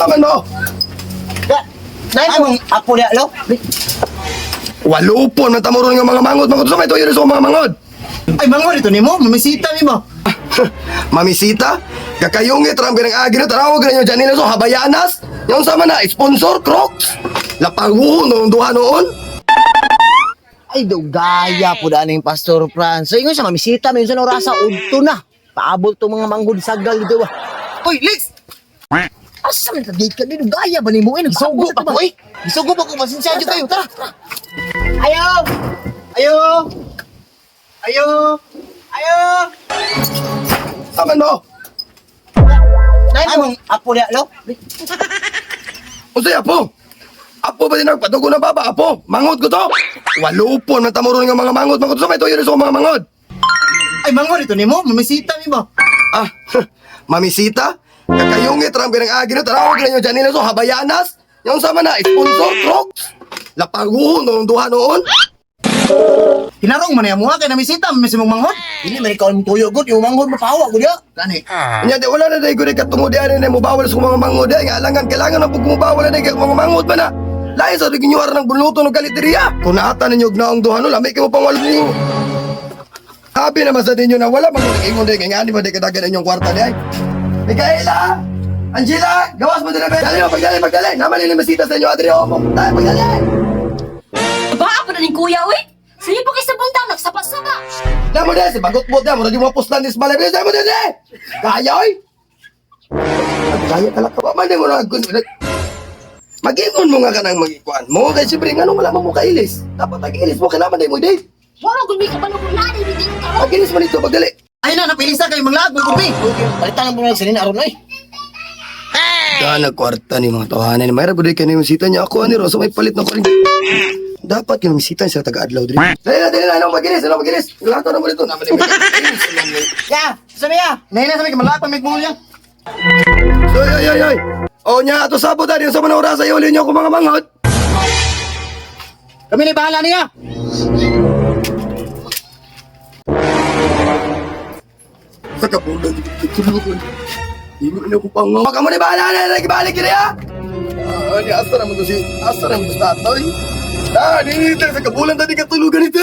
Saman mo? Nay mong apo niya, lo? Walupon, natamuron nga mga mangod. Mangod sa may tuyo rin sa mga mangod. Ay, mangod ito ni mo. Mamisita ni mo. Mamisita? Kakayungit, ram ka ng agi na tarawag na nyo dyan nila so habayanas. Yung sama na, sponsor, Crocs. Lapaguho noong duha noon. Ay, daw gaya po daan yung Pastor Franz. So, ingon siya, mamisita, may sa orasa, udto na. Paabot to mga manggod sagal dito ba. Uy, Lex! Asa man tagig ka dito? Gaya ba ni mo? Nagsugo pa ko, eh. Nagsugo pa ko, masinsya dito kayo. Tara, tara. Ayaw! Ayaw! Ayaw! Ayaw! Saman mo? Nay mong apo niya, lo? Usay apo. Apo ba din nagpatugo na baba, apo? Mangod ko to. Walupon, natamuron nga mga mangod. Mangod sa may tuyo rin sa mga mangod. Ay, mangod ito ni mo. Mamisita ni mo. Ah, mamisita? Kakayungit, ram ka ng agi na tarawag na nyo dyan nila so habayanas. Yung sama na, sponsor, Crocs. Lapaguho noong duha noon. Hinarong man niya mo ha, kaya namisita, mamisim mong manghod. Hindi, may ikaw mong tuyo, good. Yung manghod, mapahawa, good ya. Gani. Nya di wala na day gud katungo di ani mo bawal sa mga mangod ay nga alangan kailangan na pug mubawal na day mga mangod man na. Lain sa ginyuar ng buluto ng kaliteriya. Kung naata ninyo og naong duha no lami kay mo pang walbo. Abi naman sa ninyo na wala man ingon day nga ani ba day kadagan inyong kwarta di ay. Mikaela, Angela, gawas mo din na pagdali. Naman nila masita sa inyo adri mo. Tayo pagdali. Ba, ako na ning kuya, uy! Sige pa kayo sa bundang, nagsapa-sapa! Damo din si bagot mo damo di mo puslan dis balay. Damo din. Kaya oy. Kaya talaga ba man di mo na mag-ingon mo nga ka nang mag-ikuan mo kay siyempre nga nung wala mo kailis. Dapat nag-ilis mo kailangan day mo day. Wala kung may kabalong-lani, hindi ka ron! Mag-ilis mo dito pagdali. Ay na, napilis na kayo mga lag, mga kupi. Palitan ang mga salin aron ay. Da nagkwarta ni mga tawanan ni Mayra buday kanimo misita niya ako ani Rosa may palit na ko rin. Dapat yung misita sa taga-adlaw diri. Dali na, ano magilis. Lahat na mo dito. Naman ni Ya, sabi ya. Nay na sabi ka malak pa may mulya. Oy. O nya ato sabot ari sa mga oras ayo niyo ko mga manghod. Kami ni bahala niya. Sa kabulan tutulungan. Hindi na ko pang ngok. Kamu ni bahala na nagibalik kini ha. Ni asa na mo to si asa na mo to sa toy. Dito sa kabulan tadi katulugan ito.